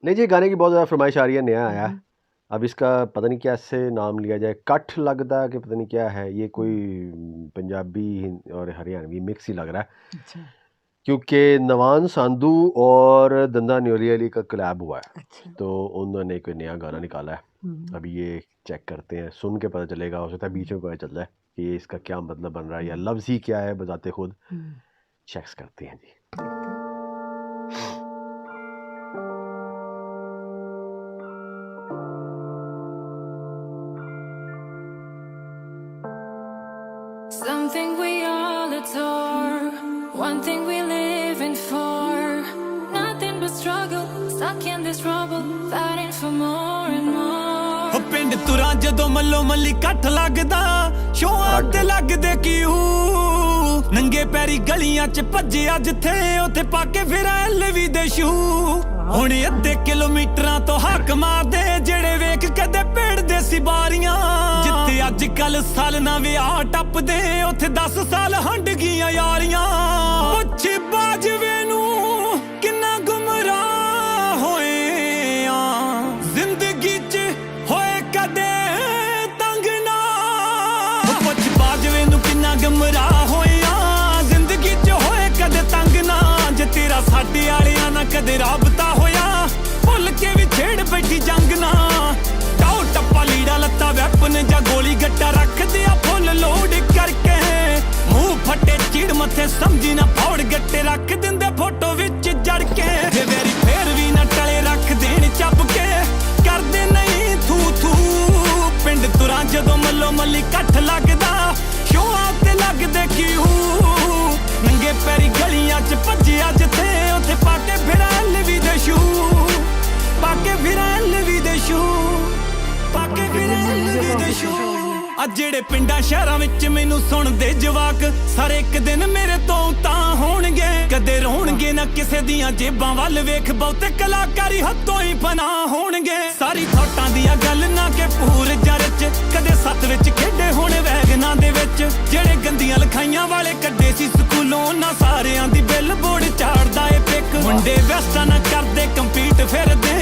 नहीं जी, गाने की बहुत ज़्यादा फरमाइश आ रही है, नया आया है। अब इसका पता नहीं कैसे नाम लिया जाए, कठ लगदा कि पता नहीं क्या है, ये कोई पंजाबी और हरियाणवी मिक्स ही लग रहा है, अच्छा क्योंकि नवान सांधू और दंदा न्योली अली का कोलैब हुआ है, अच्छा तो उन्होंने कोई नया गाना निकाला है। अभी ये चेक करते हैं, सुन के पता चलेगा, हो सकता है बीच में पता चल जाए कि ये इसका क्या मतलब बन रहा है या लफ्ज़ ही क्या है बजाते खुद। चेक्स करते हैं जी। Something we all adore, one thing we living for. Nothing but struggle, stuck in this rubble, fighting for more and more. ਉਹ ਪਿੰਡ ਤੁਰਾਂ ਜਦੋਂ ਮੱਲੋ ਮੱਲੀ ਕੱਠ ਲੱਗਦਾ, ਸ਼ੋਆਂ ਤੇ ਲੱਗਦੇ ਕਿਉ ਨੰਗੇ ਪੈਰੀ ਗਲੀਆਂ 'ਚ ਭੱਜਿਆ ਜਿੱਥੇ ਉੱਥੇ ਪਾ ਕੇ ਫਿਰ ਐਲਵੀ ਦੇ ਸ਼ੂ। ਹੁਣ ਅੱਧੇ ਕਿਲੋਮੀਟਰਾਂ ਤੋਂ ਹੱਕ ਮਾਰਦੇ ਜਿਹੜੇ ਵੇਖ ਕਦੇ ਪੇੜਦੇ ਸੀ ਬਾਰੀਆਂ। ਜਿੱਥੇ ਅੱਜ ਕੱਲ ਸਾਲ ਨਾ ਵਿਆਹ ਟੱਪਦੇ ਉੱਥੇ 10 ਸਾਲ ਹੰਡ ਗਈਆਂ ਯਾਰੀਆਂ। ਪੁੱਛ ਬਾਜਵੇ ਨੂੰ ਕਿੰਨਾ ਗੁੰਮਰਾਹ ਹੋਏ ਆ, ਜ਼ਿੰਦਗੀ 'ਚ ਹੋਏ ਕਦੇ ਤੰਗ ਨਾ। ਪੁੱਛ ਬਾਜਵੇ ਨੂੰ ਕਿੰਨਾ ਗੁੰਮਰਾਹ ਹੋਏ ਆ, ਜ਼ਿੰਦਗੀ 'ਚ ਹੋਏ ਕਦੇ ਤੰਗ ਨਾ। ਜੇ ਤੇਰਾ ਸਾਡੇ ਵਾਲਿਆਂ ਨਾਲ ਕਦੇ ਰਾਬਤਾ ਹੋਇਆ, ਭੁੱਲ ਕੇ ਵੀ ਛੇੜ ਬੈਠੀ ਜੰਗ ਨਾ। ਟਾਉ ਟੱਪਾ ਲੀੜਾ ਲੱਤਾ ਵੈਪਨ ਜਾਂ ਗੋਲੀ ਗੱਟਾ ਰੱਖਦੇ ਆ ਫੁੱਲ ਲੋਡ ਕਰਕੇ। ਮੂੰਹ ਫੱਟੇ ਚੀੜ ਮੱਥੇ ਸਮਝੀ ਨਾ ਫੌੜ ਗੱਟੇ ਰੱਖ ਦਿੰਦੇ ਫੋਟੋ ਵਿੱਚ ਜੜ ਕੇ। ਜੇ ਵੇਰੀ ਫੇਰ ਵੀ ਨਾ ਟਲੇ ਰੱਖ ਦੇਣ ਚੱਬ ਕੇ, ਕਰਦੇ ਨਹੀਂ ਥੂ ਥੂ। ਪਿੰਡ ਤੁਰਾਂ ਜਦੋਂ ਮੱਲੋ ਮੱਲੀ ਕੱਠ ਲੱਗਦਾ, ਸ਼ੋਆਂ ਤੇ ਲੱਗਦੇ ਕਿਉ ਨੰਗੇ ਪੈਰੀ ਗਲੀਆਂ 'ਚ ਭੱਜਿਆ ਜਿੱਥੇ ਉੱਥੇ ਪਾ ਕੇ ਫਿਰ ਐਲਵੀ ਦੇ ਸ਼ੂ। ਪਾ ਕੇ ਫਿਰ ਐਲਵੀ ਦੇ ਸ਼ੂ, ਪਾ ਕੇ ਫਿਰ ਐਲਵੀ ਦੇ ਸ਼ੂ। ਆ ਜਿਹੜੇ ਪਿੰਡਾਂ ਸ਼ਹਿਰਾਂ ਵਿੱਚ ਮੈਨੂੰ ਸੁਣਦੇ ਜਵਾਕ, ਸਾਰੇ ਇੱਕ ਦਿਨ ਮੇਰੇ ਤੋਂ ਤਾਂ ਹੋਣਗੇ। ਕਦੇ ਰੋਣਗੇ ਨਾ ਕਿਸੇ ਦੀਆਂ ਜੇਬਾਂ ਵੱਲ ਵੇਖ, ਬਹੁਤੇ ਕਲਾਕਾਰੀ ਹੱਥੋਂ ਹੀ ਫਨਾ ਹੋਣਗੇ। ਸਾਰੀ ਥੋਟਾਂ ਦੀਆਂ ਗੱਲ ਨਾ ਕਿ ਪੂਰ ਜਰ 'ਚ, ਕਦੇ ਸੱਤ ਵਿੱਚ ਖੇਡੇ ਹੋਣੇ ਵੈਗਨਾਂ ਦੇ ਵਿੱਚ। ਜਿਹੜੇ ਗੰਦੀਆਂ ਲਿਖਾਈਆਂ ਵਾਲੇ ਕੱਢੇ ਸੀ ਸਕੂਲੋਂ, ਨਾ ਸਾਰਿਆਂ ਦੀ ਬਿੱਲ ਬੋਰਡ ਝਾੜਦਾ ਏ ਪਿੱਕ। ਮੁੰਡੇ ਵੈਸਟਾਂ ਨਾ ਕਰਦੇ ਕੰਪੀਟ ਫਿਰਦੇ,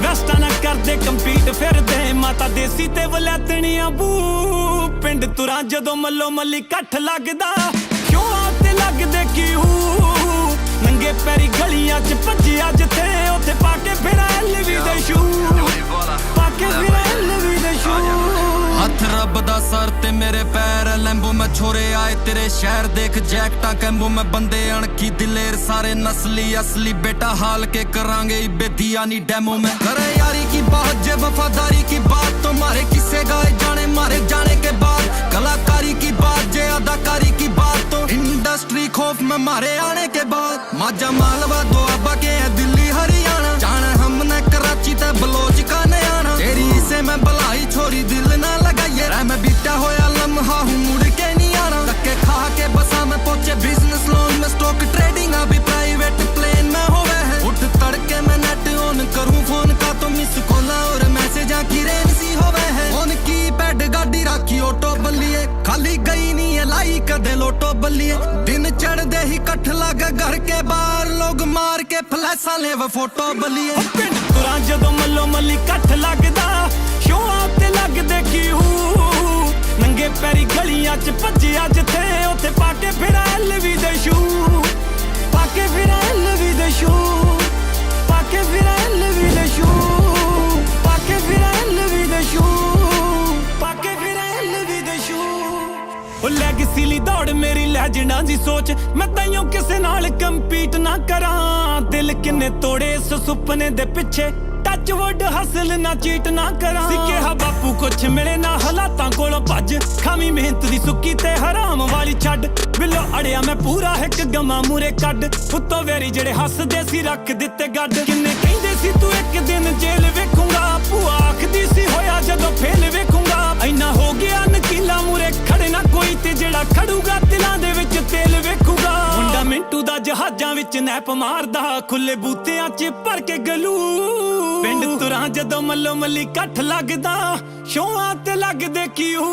ਵੈਸਟਾਂ ਨਾ ਕਰਦੇ ਕੰਪੀਟ ਫਿਰਦੇ। ਮਾਤਾ ਦੇਸੀ ਤੇ ਵਲੈਤਣੀਆਂ ਬੂ। ਪਿੰਡ ਤੁਰਾਂ ਜਦੋਂ ਮੱਲੋ ਮੱਲੀ ਕੱਠ ਲੱਗਦਾ, ਸ਼ੋਆਂ ਤੇ ਲੱਗਦੇ ਕਿਉ ਨੰਗੇ ਪੈਰੀ ਗਲੀਆਂ 'ਚ ਭੱਜਿਆ ਜਿੱਥੇ ਉੱਥੇ ਪਾ ਕੇ ਫਿਰ ਐਲਵੀ ਦੇ ਸ਼ੂ। ਪਾ ਕੇ ਫਿਰ ਐਲਵੀ ਦੇ ਸ਼ੂ। ਹੱਥ ਰੱਬ ਦਾ ਸਰ ਤੇ ਮੇਰੇ ਪੈਰ ਲੈਂਬੋ। ਮੈਂ ਛੋਰੇ ਆਏ ਤੇਰੇ ਸ਼ਹਿਰ ਦੇਖ ਜੈਕਟਾਂ ਕੈਂਬੋ। ਮੈਂ ਬੰਦੇ ਅਣਖੀ ਦਿਲੇਰ ਸਾਰੇ ਨਸਲੀ ਅਸਲੀ ਬੇਟਾ ਹਾਲ ਕੇ ਕਰਾਂਗੇ ਬੇਦੀਆ ਨੀ ਡੈਮੋ। ਮੈਂ करे यारी की बात जे वफादारी की बात, तो मारे किसे गाए जाने मारे जाने के बाद। कलाकारी की बात जे अदाकारी की बात, तो इंडस्ट्री खौफ में मारे आने के बाद। माजा मालवा दुआबा के है दिल्ली हरियाणा, जाना हमने कराची ते बलोच का नयाना। तेरी से मैं बलाई छोरी दिल ना लगाइए, रह मैं बीता होया लम्हा हूँ मुड़ के नहीं आना। धक्के खा के बसा में पहुंचे बिजनेस लोन में, स्टॉक ट्रेडिंग अभी प्राइवेट प्लेन में होवे है। उठ तड़के मैं नेट ऑन करूँ फोन का, तो मिस कॉला और मैसेजा की रेन सी होवे है। फोन की पैड गाड़ी राखी ऑटो बल्लिए, खाली गई नहीं है लाई कदे लोटो बल्लिए। दिन चढ़दे ही कठ लगे घर के बाहर, लोग मार के फ्लैशा ले वो फोटो बल्लिए। पिंड तुरां जदों मल्लो मल्ली कठ लगदा, शोआं ते लगदे किऊ नंगे पैरी गलियां 'ਚ ਭੱਜਿਆ ਜਿੱਥੇ ਉੱਥੇ ਪਾ ਕੇ ਫਿਰ ਐਲਵੀ ਦੇ ਸ਼ੂ। ਪਾ ਕੇ ਫਿਰ ਐਲਵੀ ਦੇ ਸ਼ੂ, ਪਾ ਕੇ ਫਿਰ ਐਲਵੀ ਦੇ ਸ਼ੂ, ਪਾ ਕੇ ਫਿਰ ਐਲਵੀ ਦੇ ਸ਼ੂ, ਪਾ ਕੇ ਫਿਰ ਐਲਵੀ ਦੇ ਸ਼ੂ। ਉਹ ਲੈਗਸੀ ਲਈ ਦੌੜ ਮੇਰੀ ਲੈਜੈਂਡਾਂ ਦੀ ਸੋਚ, ਮੈਂ ਤਾਈਓ ਕਿਸੇ ਨਾਲ ਕੰਪੀਟ ਨਾ ਕਰਾਂ। ਦਿਲ ਕਿੰਨੇ ਤੋੜੇ ਇਸ ਸੁਪਨੇ ਦੇ ਪਿੱਛੇ, ਟੱਚ ਵੁੱਡ ਹਸਲ ਨਾ ਚੀਟ ਨਾ ਕਰਾਂ। ਸਿੱਕੇ ਹਾ ਬਾਪੂ ਕੁਛ ਮਿਲੇ ਨਾ ਹਾਲਾਤਾਂ ਕੋਲੋਂ ਭੱਜ, ਖਾਵੀਂ ਮਿਹਨਤ ਦੀ ਸੁੱਕੀ ਤੇ ਹਰਾਮ ਵਾਲੀ ਛੱਡ। ਬਿੱਲੋ ਅੜਿਆ ਮੈਂ ਪੂਰਾ ਇੱਕ ਗਮਾ ਮੂਰੇ ਕੱਢ, ਉੱਤੋਂ ਵੇਰੀ ਜਿਹੜੇ ਹੱਸਦੇ ਸੀ ਰੱਖ ਦਿੱਤੇ ਗੱਡ। ਕਿੰਨੇ ਕਹਿੰਦੇ ਸੀ ਤੂੰ ਇੱਕ ਦਿਨ ਜੇਲ੍ਹ ਵੇਖੂੰਗਾ, ਭੂਆ ਆਖਦੀ ਸੀ ਹੋਇਆ ਜਦੋਂ ਫੇਲ ਵੇਖੂੰਗਾ। ਇੰਨਾ ਹੋ ਗਿਆ ਨਕੀਲਾ ਮੂਰੇ ਖੜੇ ਨਾ ਕੋਈ, ਤੇ ਜਿਹੜਾ ਖੜੂਗਾ ਦਿਲਾਂ ਦੇ ਵਿੱਚ ਤੇਲ ਵੇਖੂਗਾ। ਮੁੰਡਾ ਮਿੰਟੂ ਦਾ ਜਹਾਜ਼ਾਂ ਵਿੱਚ ਨੈਪ ਮਾਰਦਾ, ਖੁੱਲੇ ਬੂਤਿਆਂ 'ਚ ਭਰ ਕੇ ਗਲੂ। ਪਿੰਡ ਤੁਰਾਂ ਜਦੋਂ ਮੱਲੋ ਮੱਲੀ ਕੱਠ ਲੱਗਦਾ, ਸ਼ੋਆਂ ਤੇ ਲੱਗਦੇ ਕਿਉ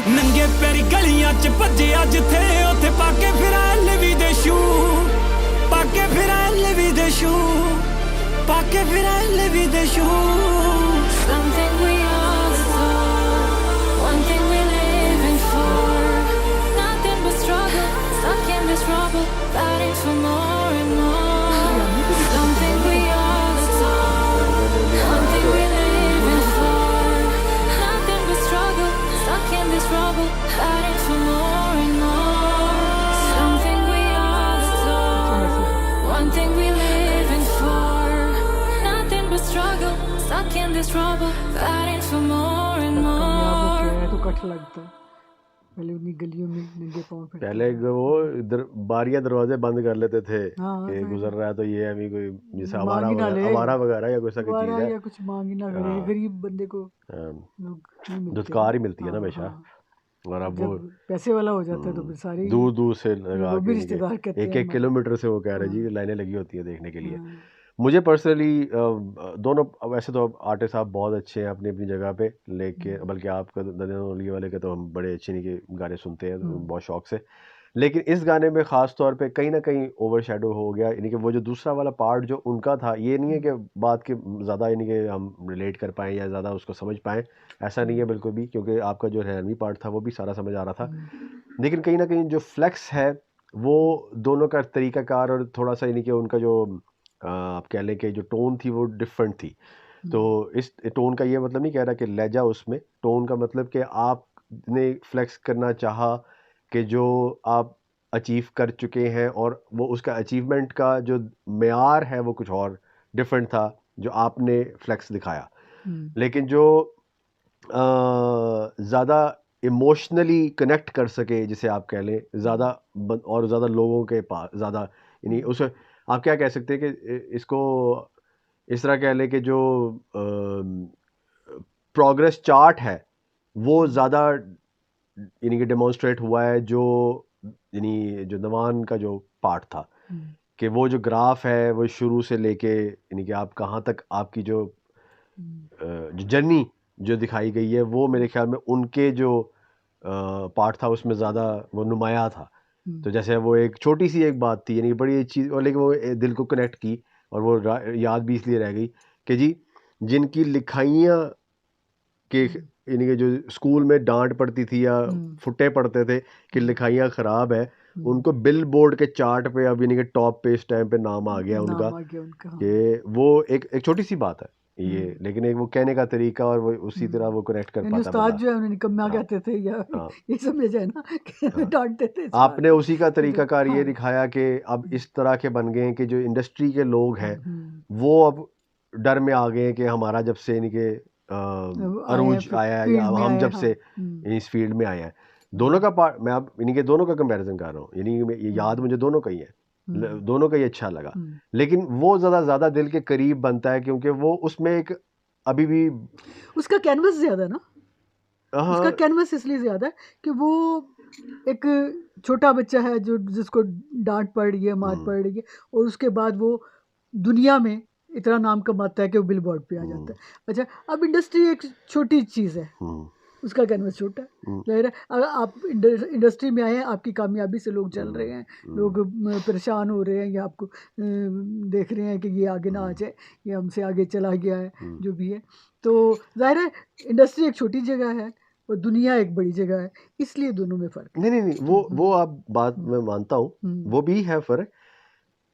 ਨੰਗੇ ਪੈਰੀ ਗਲੀਆਂ 'ਚ ਭੱਜਿਆ ਜਿੱਥੇ ਉੱਥੇ ਪਾ ਕੇ ਫਿਰ ਐਲਵੀ ਦੇ ਸ਼ੂ। ਪਾ ਕੇ ਫਿਰ ਐਲਵੀ ਦੇ ਸ਼ੂ, पाके फिर LV they shoe Something we all adore, one thing we living for. Nothing but struggle, stuck in this rubble, fighting for more and more. Something we all adore, one thing we living for. Nothing but struggle, stuck in this rubble, fighting for more and more. Something we all adore, one thing we living for. Nothing but struggle, stuck in this rubble, fighting for more and कामयाब हो more. गया है तो cut लगता है। पहले उन्हीं गलियों में नंगे पाँव फिरते पहले वो बारियां दरवाजे बंद कर लेते थे हाँ, कि सही गुजर रहा है तो ये अभी कोई जैसे मांग ही ना ले। आवारा वगैरह या कोई सा की चीज दोबारा है या कुछ मांग ही ना करे, हाँ। गरीब बंदे को हाँ, लोग नहीं मिलते। दुत्कार ही मिलती है ना हाँ, हमेशा। हाँ। और अब वो जब पैसे वाला हो जाता है तो फिर सारे दूर दूर से लगा वो भी के रिश्तेदार कहते हैं एक एक हमारे। किलोमीटर से वो कह रहे हाँ। जी लाइनें लगी होती है देखने के लिए। हाँ, मुझे पर्सनली दोनों वैसे तो आर्टिस्ट साहब बहुत अच्छे हैं अपनी अपनी जगह पे, लेकिन बल्कि आपका दनिया वाले के तो हम बड़े अच्छे नहीं के गाने सुनते हैं बहुत शौक से, लेकिन इस गाने में ख़ास तौर पे कहीं ना कहीं ओवर शेडो हो गया, यानी कि वो जो दूसरा वाला पार्ट जो उनका था, ये नहीं है कि बात के ज़्यादा यानी कि हम रिलेट कर पाएँ या ज़्यादा उसको समझ पाएँ, ऐसा नहीं है बिल्कुल भी, क्योंकि आपका जो हरियाणवी पार्ट था वो भी सारा समझ आ रहा था, लेकिन कहीं ना कहीं जो फ्लेक्स है वो दोनों का तरीक़ाकार और थोड़ा सा यानी कि उनका जो आप कह लें कि जो टोन थी वो डिफरेंट थी। तो इस टोन का ये मतलब नहीं कह रहा कि लहजा उसमें, टोन का मतलब कि आपने फ्लेक्स करना चाहा कि जो आप अचीव कर चुके हैं और वो उसका अचीवमेंट का जो मेयार है वो कुछ और डिफरेंट था जो आपने फ्लेक्स दिखाया, लेकिन जो ज़्यादा इमोशनली कनेक्ट कर सके जिसे आप कह लें ज़्यादा और ज़्यादा लोगों के पास ज़्यादा यानी उस आप क्या कह सकते हैं कि इसको इस तरह कह लें कि जो प्रोग्रेस चार्ट है वो ज़्यादा यानी कि डेमोन्स्ट्रेट हुआ है, जो यानी जो नवान का जो पार्ट था कि वो जो ग्राफ है वो शुरू से लेके यानी कि आप कहाँ तक आपकी जो जर्नी जो दिखाई गई है वो मेरे ख्याल में उनके जो पार्ट था उसमें ज़्यादा वो नुमाया था। तो जैसे वो एक छोटी सी एक बात थी यानी बड़ी चीज़, और लेकिन वो दिल को कनेक्ट की और वो याद भी इसलिए रह गई कि जी जिनकी लिखाइयाँ के यानी कि जो स्कूल में डांट पड़ती थी या फुट्टे पड़ते थे कि लिखाइयाँ ख़राब है, उनको बिल बोर्ड के चार्ट पे अब यानी कि टॉप पे इस टाइम पे नाम आ गया उनका कि वो एक छोटी सी बात है ये, लेकिन एक वो कहने का तरीका और वो उसी तरह वो कनेक्ट कर पाता उस्ताद जो है उन्हें निकम्मा कहते थे या ये समझ है ना कि डांटते थे। आपने उसी का तरीकाकार ये दिखाया कि अब इस तरह के बन गए हैं कि जो इंडस्ट्री के लोग हैं वो अब डर में आ गए हैं कि हमारा जब से यानी कि अरूज आया है या हम जब से इस फील्ड में आए हैं, दोनों का पार्ट मैं अब यानी कि दोनों का कंपैरिजन कर रहा हूँ, यानी ये याद मुझे दोनों का ही है, दोनों का ही अच्छा लगा, लेकिन वो ज़्यादा दिल के करीब बनता है क्योंकि वो उसमें एक अभी भी उसका कैनवस ज़्यादा ना, उसका कैनवस इसलिए ज़्यादा है कि वो एक छोटा बच्चा है जो जिसको डांट पड़ रही है, मार पड़ रही है, और उसके बाद वो दुनिया में इतना नाम कमाता है कि वो बिल बोर्ड पे आ जाता है। अच्छा, अब इंडस्ट्री एक छोटी चीज़ है, उसका कैनवस छोटा है, ज़ाहिर है अगर आप इंडस्ट्री में आए हैं, आपकी कामयाबी से लोग चल रहे हैं, लोग परेशान हो रहे हैं या आपको देख रहे हैं कि ये आगे ना आ जाए, ये हमसे आगे चला गया है, जो भी है, तो ज़ाहिर है इंडस्ट्री एक छोटी जगह है और दुनिया एक बड़ी जगह है, इसलिए दोनों में फ़र्क। नहीं वो आप बात मैं मानता हूँ, वो भी है फ़र्क,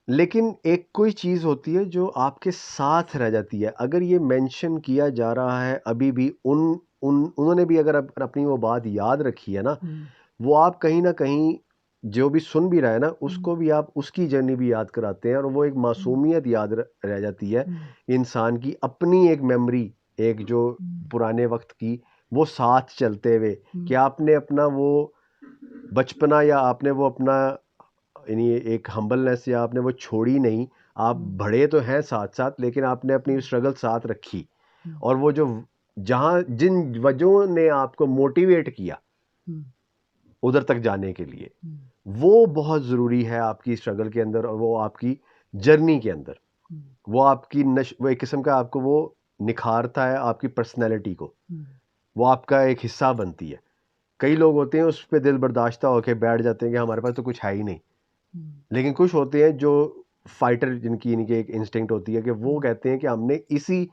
लेकिन एक कोई चीज़ होती है जो आपके साथ रह जाती है। अगर ये मेंशन किया जा रहा है अभी भी उन्होंने भी अगर अपनी वो बात याद रखी है ना, वो आप कहीं ना कहीं जो भी सुन भी रहा है ना उसको भी आप उसकी जर्नी भी याद कराते हैं और वो एक मासूमियत याद रह जाती है इंसान की, अपनी एक मेमोरी, एक जो पुराने वक्त की वो साथ चलते हुए कि आपने अपना वो बचपना या आपने वो अपना यानी एक हम्बलनेस या आपने वो छोड़ी नहीं, आप बढ़े तो हैं साथ साथ लेकिन आपने अपनी स्ट्रगल साथ रखी, और वो जो जहाँ जिन वजहों ने आपको मोटिवेट किया उधर तक जाने के लिए, वो बहुत ज़रूरी है आपकी स्ट्रगल के अंदर और वो आपकी जर्नी के अंदर, वो आपकी वो एक किस्म का आपको वो निखारता है आपकी पर्सनैलिटी को, वो आपका एक हिस्सा बनती है। कई लोग होते हैं उस पर दिल बर्दाश्ता होकर बैठ जाते हैं कि हमारे पास तो कुछ है ही नहीं, लेकिन कुछ होते हैं जो फाइटर जिनकी इनकी एक इंस्टिंक्ट होती है कि वो कहते हैं कि हमने इसी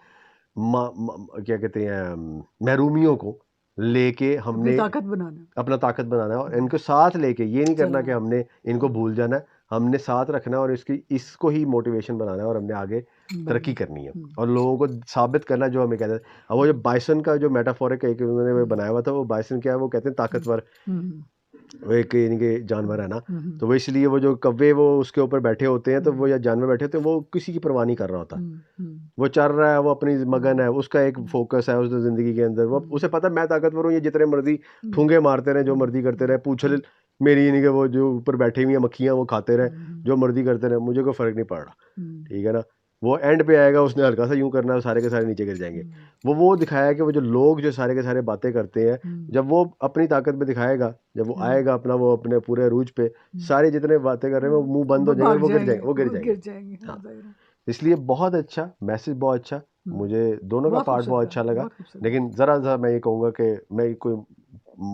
क्या कहते हैं महरूमियों को लेके हमने अपना ताकत बनाना है और इनको साथ लेके ये नहीं करना कि हमने इनको भूल जाना है, हमने साथ रखना है और इसको ही मोटिवेशन बनाना है और हमने आगे तरक्की करनी है और लोगों को साबित करना जो हमें कहते हैं। अब वो जो बाइसन का जो मेटाफोरिक एक उन्होंने बनाया हुआ था, वो बाइसन क्या है, वो कहते हैं ताकतवर, वो एक इनके जानवर है ना, तो वो इसलिए वो जो कव्वे वो उसके ऊपर बैठे होते हैं, तो वो या जानवर बैठे होते हैं, वो किसी की परवाह नहीं कर रहा होता, वो चल रहा है, वो अपनी मगन है, उसका एक फोकस है उस जिंदगी के अंदर, वो उसे पता मैं ताकतवर हूँ, ये जितने मर्जी ठूंगे मारते रहे, जो मर्जी करते रहे, पूछल मेरी इन्हीं के वो जो ऊपर बैठी हुई है मक्खियाँ वो खाते रहे, जो मर्जी करते रहे, मुझे कोई फर्क नहीं पड़ रहा, ठीक है ना। वो एंड पे आएगा, उसने हल्का सा यूं करना है, सारे के सारे नीचे गिर जाएंगे। वो दिखाया कि वो जो लोग जो सारे के सारे बातें करते हैं, जब वो अपनी ताकत में दिखाएगा, जब वो आएगा अपना वो अपने पूरे अरूज पे, सारे जितने बातें कर रहे हैं वो मुंह बंद हो जाएंगे, वो गिर जाएंगे। हाँ, इसलिए बहुत अच्छा मैसेज, बहुत अच्छा, मुझे दोनों का पार्ट बहुत अच्छा लगा। लेकिन ज़रा मैं ये कहूँगा कि मैं कोई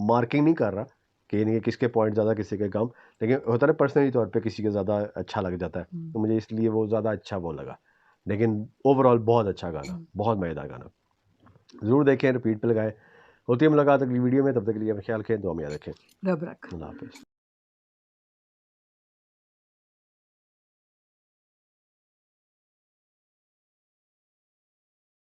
मार्किंग नहीं कर रहा कि इनके किसके पॉइंट ज़्यादा किसी के कम, लेकिन होता है ना पर्सनली तौर पे किसी के ज़्यादा अच्छा लग जाता है, तो मुझे इसलिए वो ज़्यादा अच्छा वो लगा। लेकिन ओवरऑल बहुत अच्छा गाना, बहुत मज़ेदार गाना, ज़रूर देखें, रिपीट पे लगाएं। होती है मुलाकात अगली वीडियो में, तब तक के लिए अपना ख्याल रखें, दुआ में याद रखें। रब रख। अल्लाह हाफ़िज़।